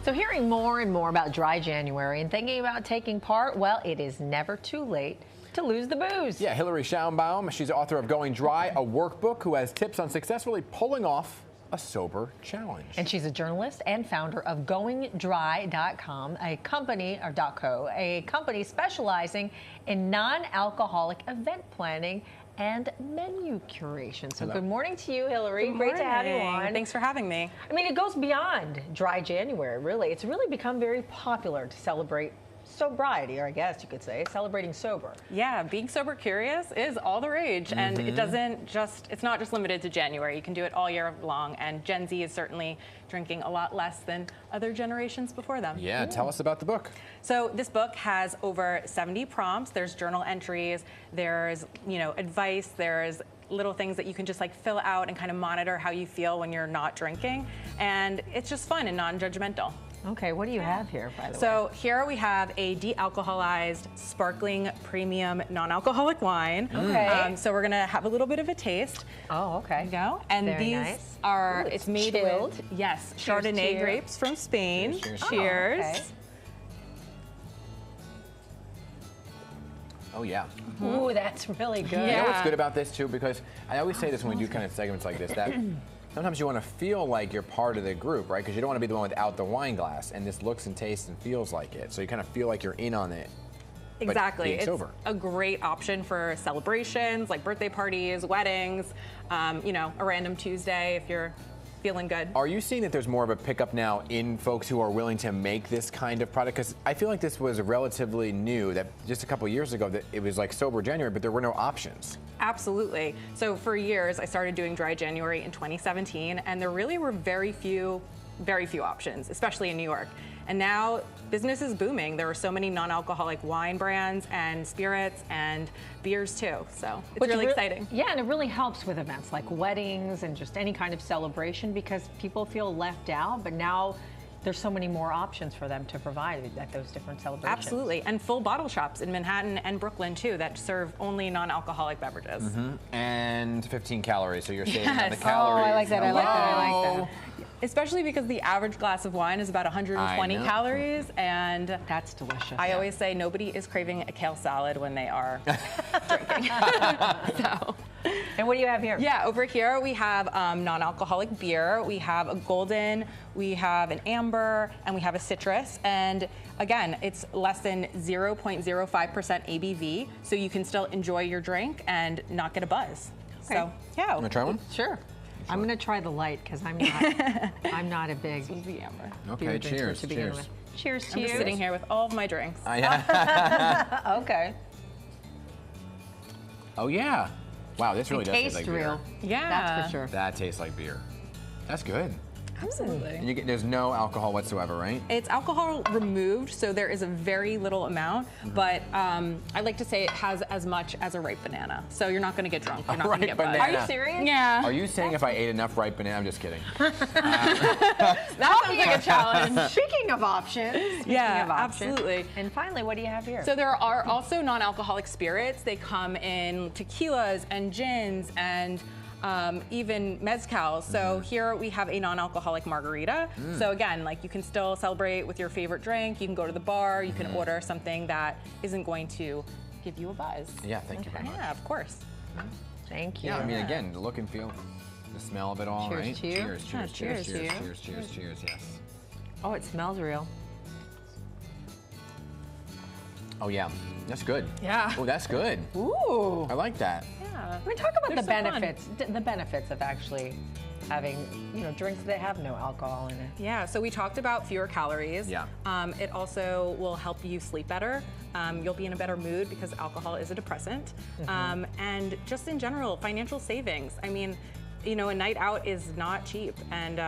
So hearing more and more about dry January and thinking about taking part, well, it is never too late to lose the booze. Yeah, Hilary Sheinbaum, she's the author of Going Dry, a workbook, who has tips on successfully pulling off a sober challenge. And she's a journalist and founder of GoingDry.com, a company, or .co, a company specializing in non-alcoholic event planning and menu curation. So good morning to you, Hilary. Great to have you on. Thanks for having me. I mean, it goes beyond dry January, really. It's really become very popular to celebrate sobriety, or I guess you could say, celebrating sober. Yeah, being sober curious is all the rage, and it's not just limited to January. You can do it all year long, and Gen Z is certainly drinking a lot less than other generations before them. Yeah, tell us about the book. So this book has over 70 prompts. There's journal entries, there's, advice, there's little things that you can just like fill out and kind of monitor how you feel when you're not drinking, and it's just fun and non-judgmental. Okay, what do you have here, by the way? So here we have a de-alcoholized, sparkling, premium, non-alcoholic wine. Okay. So we're gonna have a little bit of a taste. Oh, okay. There you go. And Very these nice. are, Ooh, it's made chilled. with, yes, Cheers to Chardonnay you. grapes from Spain. Cheers. Cheers. Oh, okay. Oh, yeah. Ooh, that's really good. You know what's Yeah. good about this, too? Because I always say this when we do kind of segments like this, that sometimes you want to feel like you're part of the group, right? Because you don't want to be the one without the wine glass, and this looks and tastes and feels like it. So you kind of feel like you're in on it. but Exactly. being It's sober. a great option for celebrations, like birthday parties, weddings, a random Tuesday if you're feeling good. Are you seeing that there's more of a pickup now in folks who are willing to make this kind of product? Because I feel like this was relatively new, that just a couple years ago that it was like sober January, but there were no options. Absolutely. So for years, I started doing Dry January in 2017, and there really were very few options, especially in New York. And now business is booming. There are so many non-alcoholic wine brands and spirits and beers too. So it's really exciting. Yeah, and it really helps with events like weddings and just any kind of celebration because people feel left out, but now there's so many more options for them to provide at those different celebrations. Absolutely, and full bottle shops in Manhattan and Brooklyn too that serve only non-alcoholic beverages. And 15 calories, so you're saving on the Yes. calories. Oh, I like that, I like that, I like that. Especially because the average glass of wine is about 120 I know. calories, and That's delicious. I always say nobody is craving a kale salad when they are drinking. So. And what do you have here? Yeah, over here we have non-alcoholic beer, we have a golden, we have an amber, and we have a citrus. And again, it's less than 0.05% ABV, so you can still enjoy your drink and not get a buzz. Okay. So, yeah. Want to try one? Sure. I'm going to try the light because I'm not a big This is the amber. Okay, beer drinker cheers, to begin cheers. with. Cheers to I'm you. just sitting here with all of my drinks. Okay. Oh, yeah. Wow, this really It does taste tastes like real. beer. Yeah. That's for sure. That tastes like beer. That's good. Absolutely. And there's no alcohol whatsoever, right? It's alcohol removed, so there is a very little amount, but I like to say it has as much as a ripe banana. So you're not going to get drunk. You're not going to ripe get buzzed. banana. Are you serious? Yeah. Are you saying if I ate enough ripe banana? I'm just kidding. That sounds like a challenge. Speaking of options. Absolutely. And finally, what do you have here? So there are also non-alcoholic spirits. They come in tequilas and gins and even mezcal. So here we have a non-alcoholic margarita. So again, like you can still celebrate with your favorite drink. You can go to the bar. You can order something that isn't going to give you a buzz. Yeah, thank you very much. Yeah, of course. Thank you. Yeah, I mean, again, the look and feel, the smell of it all, Cheers right? to you. Cheers, cheers, Yeah, cheers, cheers to cheers, you. cheers, cheers, cheers, yes. Oh, it smells real. Oh, yeah, that's good. Yeah. Oh, that's good. Ooh. I like that. Yeah. I mean, talk about They're the so fun. benefits. The benefits of actually having, drinks that have no alcohol in it. Yeah, so we talked about fewer calories. Yeah. It also will help you sleep better. You'll be in a better mood because alcohol is a depressant. And just in general, financial savings. I mean, a night out is not cheap. And,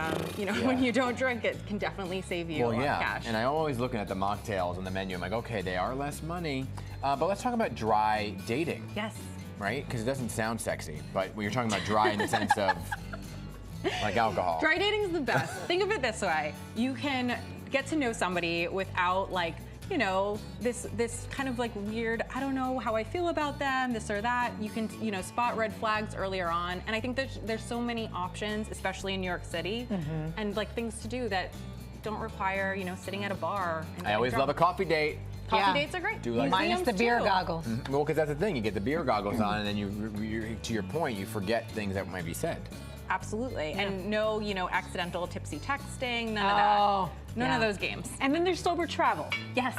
when you don't drink, it can definitely save you a lot of cash. And I'm always looking at the mocktails on the menu. I'm like, okay, they are less money. But let's talk about dry dating. Yes. Right? Because it doesn't sound sexy, but when you're talking about dry in the sense of like alcohol. Dry dating is the best. Think of it this way. You can get to know somebody without this kind of like weird, I don't know how I feel about them, this or that. You can, spot red flags earlier on. And I think there's so many options, especially in New York City, and like things to do that don't require, you know, sitting at a bar. I always love a coffee date. Coffee dates are great. Do like Minus the beer goggles. Well, because that's the thing. You get the beer goggles on, and then you, to your point, you forget things that might be said. Absolutely. Yeah. And no, you know, accidental tipsy texting, none of that. None of those games. And then there's sober travel. Yes.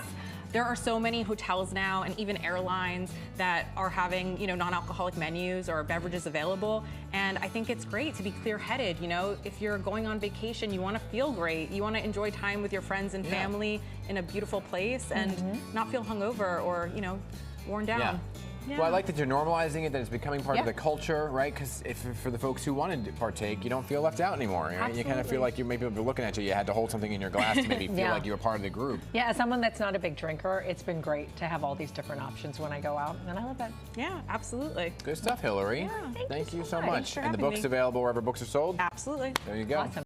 There are so many hotels now and even airlines that are having, you know, non-alcoholic menus or beverages available. And I think it's great to be clear-headed. You know, if you're going on vacation, you want to feel great. You want to enjoy time with your friends and family in a beautiful place and not feel hungover or, you know, worn down. Yeah. Well, I like that you're normalizing it, that it's becoming part of the culture, right? Because if for the folks who want to partake, you don't feel left out anymore. Right? You kind of feel like you maybe people looking at you. You had to hold something in your glass to maybe feel like you were part of the group. Yeah, as someone that's not a big drinker, it's been great to have all these different options when I go out, and I love it. Yeah, absolutely. Good stuff, Hilary. Yeah. Thank you so Thanks much. for And the having book's me. available wherever books are sold? Absolutely. There you go. Awesome.